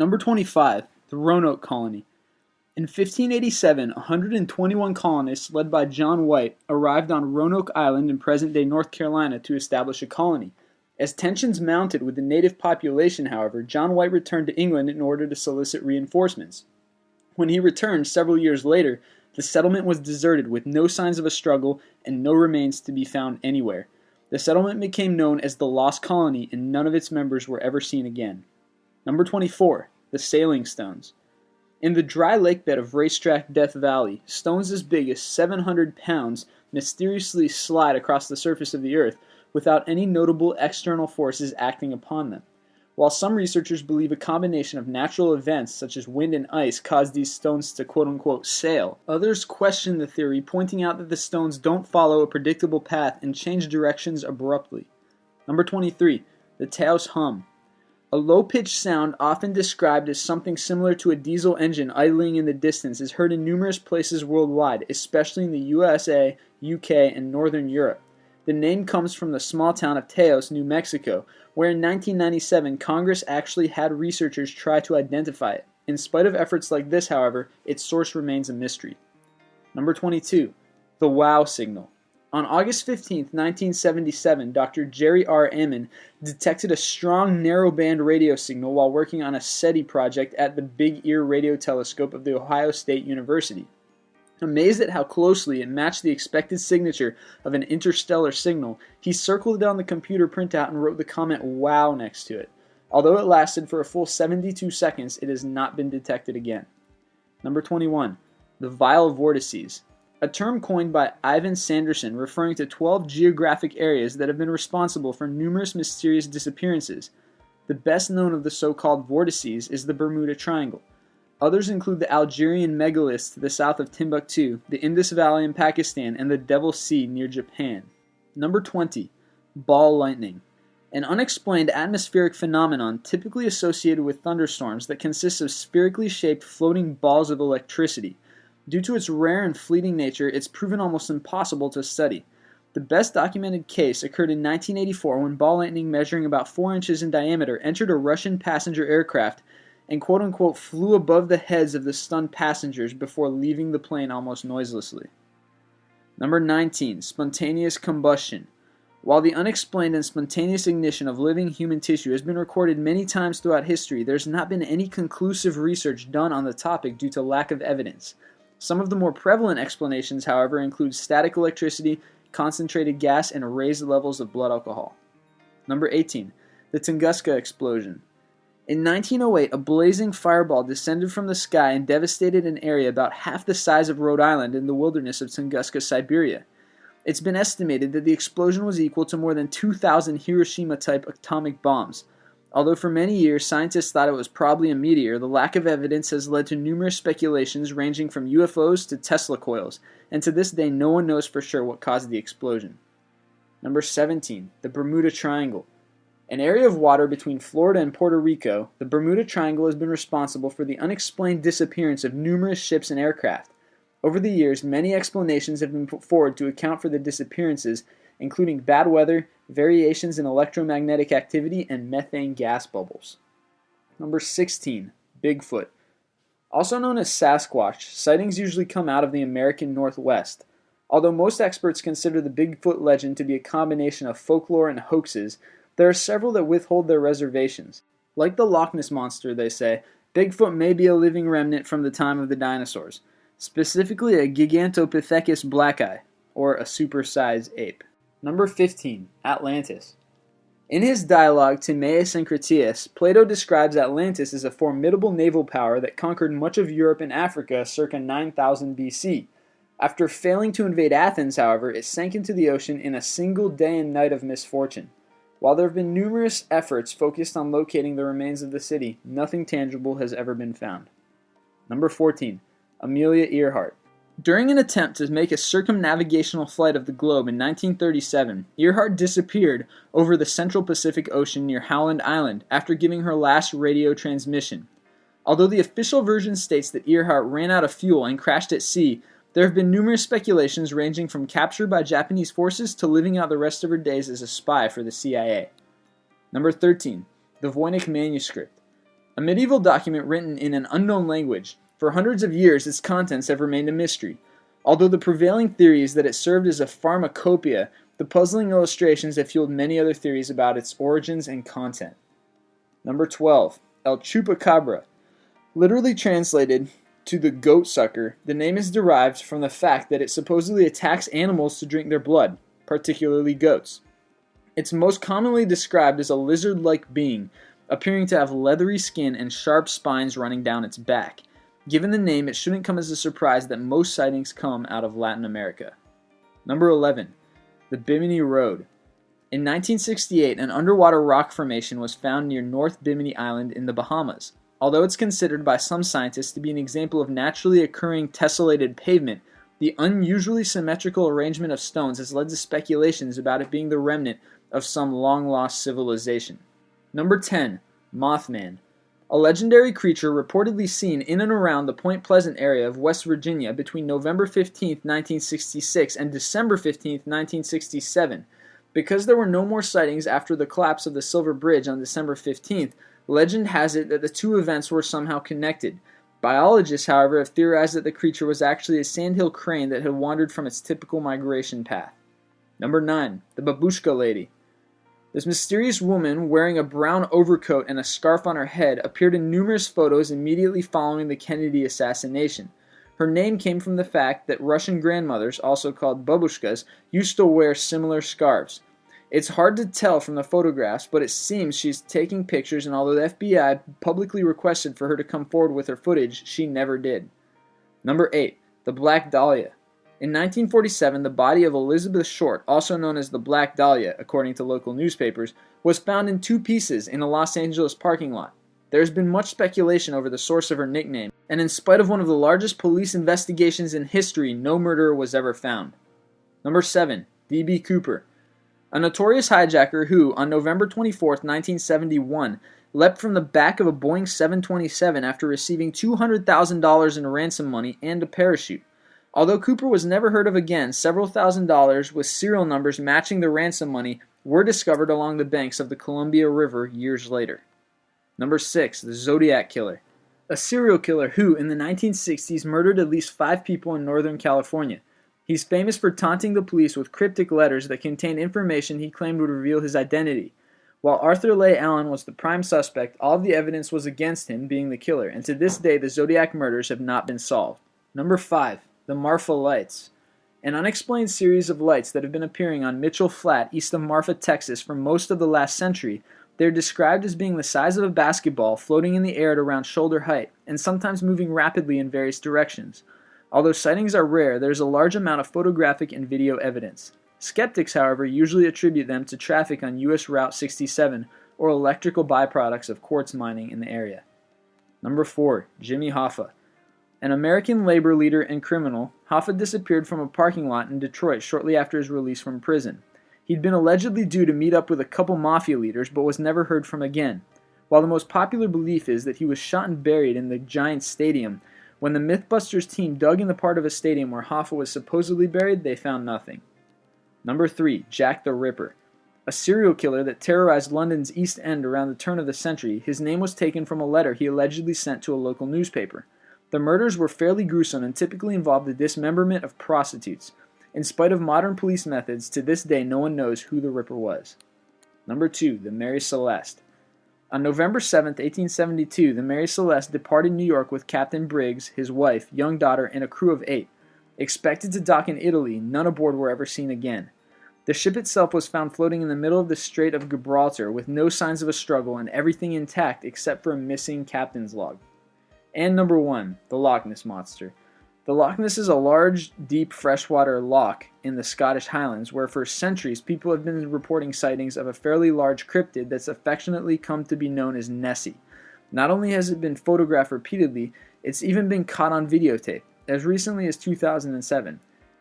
Number 25, the Roanoke Colony. In 1587, 121 colonists led by John White arrived on Roanoke Island in present-day North Carolina to establish a colony. As tensions mounted with the native population, however, John White returned to England in order to solicit reinforcements. When he returned several years later, the settlement was deserted with no signs of a struggle and no remains to be found anywhere. The settlement became known as the Lost Colony, and none of its members were ever seen again. Number 24, the Sailing Stones. In the dry lakebed of Racetrack Death Valley, stones as big as 700 pounds mysteriously slide across the surface of the earth without any notable external forces acting upon them. While some researchers believe a combination of natural events such as wind and ice caused these stones to quote-unquote sail, others question the theory, pointing out that the stones don't follow a predictable path and change directions abruptly. Number 23, the Taos Hum. A low-pitched sound, often described as something similar to a diesel engine idling in the distance, is heard in numerous places worldwide, especially in the USA, UK, and Northern Europe. The name comes from the small town of Taos, New Mexico, where in 1997 Congress actually had researchers try to identify it. In spite of efforts like this, however, its source remains a mystery. Number 22. The WOW signal. On August 15, 1977, Dr. Jerry R. Ammon detected a strong narrowband radio signal while working on a SETI project at the Big Ear Radio Telescope of The Ohio State University. Amazed at how closely it matched the expected signature of an interstellar signal, he circled it on the computer printout and wrote the comment "WOW" next to it. Although it lasted for a full 72 seconds, it has not been detected again. Number 21. The Vile Vortices. A term coined by Ivan Sanderson referring to 12 geographic areas that have been responsible for numerous mysterious disappearances. The best known of the so-called vortices is the Bermuda Triangle. Others include the Algerian megaliths to the south of Timbuktu, the Indus Valley in Pakistan, and the Devil's Sea near Japan. Number 20. Ball lightning. An unexplained atmospheric phenomenon typically associated with thunderstorms that consists of spherically shaped floating balls of electricity. Due to its rare and fleeting nature, it's proven almost impossible to study. The best documented case occurred in 1984 when ball lightning measuring about 4 inches in diameter entered a Russian passenger aircraft and quote-unquote flew above the heads of the stunned passengers before leaving the plane almost noiselessly. Number 19. Spontaneous combustion. While the unexplained and spontaneous ignition of living human tissue has been recorded many times throughout history, there's not been any conclusive research done on the topic due to lack of evidence. Some of the more prevalent explanations, however, include static electricity, concentrated gas, and raised levels of blood alcohol. Number 18. The Tunguska Explosion. In 1908, a blazing fireball descended from the sky and devastated an area about half the size of Rhode Island in the wilderness of Tunguska, Siberia. It's been estimated that the explosion was equal to more than 2,000 Hiroshima-type atomic bombs. Although for many years scientists thought it was probably a meteor, the lack of evidence has led to numerous speculations ranging from UFOs to Tesla coils, and to this day no one knows for sure what caused the explosion. Number 17. The Bermuda Triangle. An area of water between Florida and Puerto Rico, the Bermuda Triangle has been responsible for the unexplained disappearance of numerous ships and aircraft. Over the years, many explanations have been put forward to account for the disappearances, including bad weather, variations in electromagnetic activity, and methane gas bubbles. Number 16. Bigfoot. Also known as Sasquatch, sightings usually come out of the American Northwest. Although most experts consider the Bigfoot legend to be a combination of folklore and hoaxes, there are several that withhold their reservations. Like the Loch Ness Monster, they say, Bigfoot may be a living remnant from the time of the dinosaurs, specifically a Gigantopithecus blacki, or a supersized ape. Number 15. Atlantis. In his dialogue Timaeus and Critias, Plato describes Atlantis as a formidable naval power that conquered much of Europe and Africa circa 9000 BC. After failing to invade Athens, however, it sank into the ocean in a single day and night of misfortune. While there have been numerous efforts focused on locating the remains of the city, nothing tangible has ever been found. Number 14. Amelia Earhart. During an attempt to make a circumnavigational flight of the globe in 1937, Earhart disappeared over the Central Pacific Ocean near Howland Island after giving her last radio transmission. Although the official version states that Earhart ran out of fuel and crashed at sea, there have been numerous speculations ranging from capture by Japanese forces to living out the rest of her days as a spy for the CIA. Number 13. The Voynich Manuscript. A medieval document written in an unknown language. For hundreds of years, its contents have remained a mystery. Although the prevailing theory is that it served as a pharmacopoeia, the puzzling illustrations have fueled many other theories about its origins and content. Number 12. El Chupacabra. Literally translated to the goat sucker, the name is derived from the fact that it supposedly attacks animals to drink their blood, particularly goats. It's most commonly described as a lizard-like being, appearing to have leathery skin and sharp spines running down its back. Given the name, it shouldn't come as a surprise that most sightings come out of Latin America. Number 11. The Bimini Road. In 1968, an underwater rock formation was found near North Bimini Island in the Bahamas. Although it's considered by some scientists to be an example of naturally occurring tessellated pavement, the unusually symmetrical arrangement of stones has led to speculations about it being the remnant of some long-lost civilization. Number 10. Mothman. A legendary creature reportedly seen in and around the Point Pleasant area of West Virginia between November 15, 1966 and December 15, 1967. Because there were no more sightings after the collapse of the Silver Bridge on December 15th, legend has it that the two events were somehow connected. Biologists, however, have theorized that the creature was actually a sandhill crane that had wandered from its typical migration path. Number 9. The Babushka Lady. This mysterious woman, wearing a brown overcoat and a scarf on her head, appeared in numerous photos immediately following the Kennedy assassination. Her name came from the fact that Russian grandmothers, also called babushkas, used to wear similar scarves. It's hard to tell from the photographs, but it seems she's taking pictures, and although the FBI publicly requested for her to come forward with her footage, she never did. Number 8. The Black Dahlia. In 1947, the body of Elizabeth Short, also known as the Black Dahlia, according to local newspapers, was found in 2 pieces in a Los Angeles parking lot. There has been much speculation over the source of her nickname, and in spite of one of the largest police investigations in history, no murderer was ever found. Number 7. D.B. Cooper. A notorious hijacker who, on November 24, 1971, leapt from the back of a Boeing 727 after receiving $200,000 in ransom money and a parachute. Although Cooper was never heard of again, several $1,000s with serial numbers matching the ransom money were discovered along the banks of the Columbia River years later. Number 6. The Zodiac Killer. A serial killer who, in the 1960s, murdered at least 5 people in Northern California. He's famous for taunting the police with cryptic letters that contained information he claimed would reveal his identity. While Arthur Leigh Allen was the prime suspect, all of the evidence was against him being the killer, and to this day the Zodiac murders have not been solved. Number 5. The Marfa Lights. An unexplained series of lights that have been appearing on Mitchell Flat east of Marfa, Texas for most of the last century. They are described as being the size of a basketball, floating in the air at around shoulder height, and sometimes moving rapidly in various directions. Although sightings are rare, there is a large amount of photographic and video evidence. Skeptics, however, usually attribute them to traffic on U.S. Route 67 or electrical byproducts of quartz mining in the area. Number 4. Jimmy Hoffa. An American labor leader and criminal, Hoffa disappeared from a parking lot in Detroit shortly after his release from prison. He'd been allegedly due to meet up with a couple mafia leaders, but was never heard from again. While the most popular belief is that he was shot and buried in the Giants Stadium, when the Mythbusters team dug in the part of a stadium where Hoffa was supposedly buried, they found nothing. Number 3. Jack the Ripper. A serial killer that terrorized London's East End around the turn of the century, his name was taken from a letter he allegedly sent to a local newspaper. The murders were fairly gruesome and typically involved the dismemberment of prostitutes. In spite of modern police methods, to this day no one knows who the Ripper was. Number 2. The Mary Celeste. On November 7, 1872, the Mary Celeste departed New York with Captain Briggs, his wife, young daughter, and a crew of 8. Expected to dock in Italy, none aboard were ever seen again. The ship itself was found floating in the middle of the Strait of Gibraltar with no signs of a struggle and everything intact except for a missing captain's log. And number 1, the Loch Ness Monster. The Loch Ness is a large, deep freshwater loch in the Scottish Highlands where for centuries people have been reporting sightings of a fairly large cryptid that's affectionately come to be known as Nessie. Not only has it been photographed repeatedly, it's even been caught on videotape, as recently as 2007.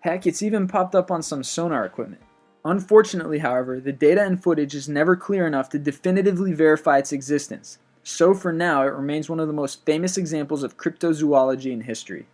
Heck, it's even popped up on some sonar equipment. Unfortunately, however, the data and footage is never clear enough to definitively verify its existence. So for now, it remains one of the most famous examples of cryptozoology in history.